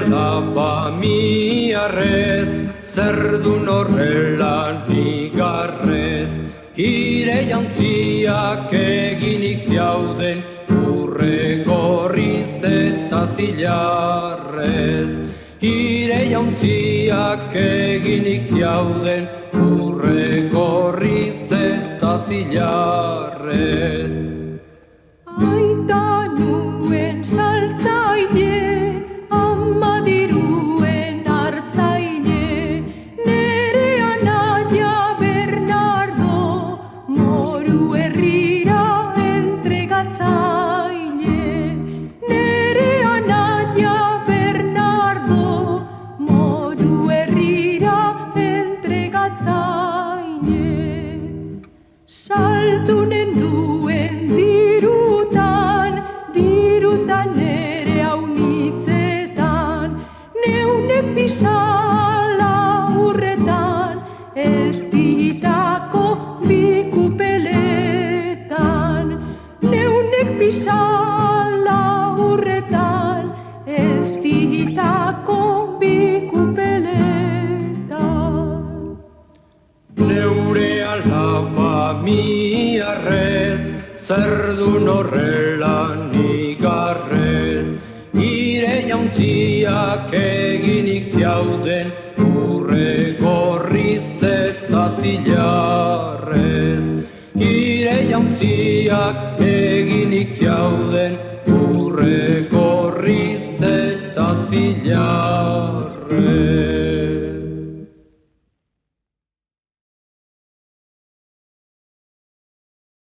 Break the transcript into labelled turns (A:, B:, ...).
A: alaba miarrez, zer dun horrela nigarrez. Ire jantziak eginik ziauden, urre gorriz eta zilarrez. Ire jantziak eginik ziauden, urre gorriz eta zilarrez.
B: Aita nuen saltzaile, ama diruen hartzaile, nere anaia Bernardo, moru herrira entregatzaile. Nere anaia Bernardo, moru herrira entregatzaile. Saldunen duen dirutan ere haunitzetan, neunek pisala urretan, ez ditako bikupeletan. Neunek pisala urretan, ez ditako bikupeletan.
A: Neure alaba miarrez, zer dun horrela nigarrez. Ire jantziak eginik ziauden, urre gorriz eta zilarrez. Ire jantziak eginik ziauden,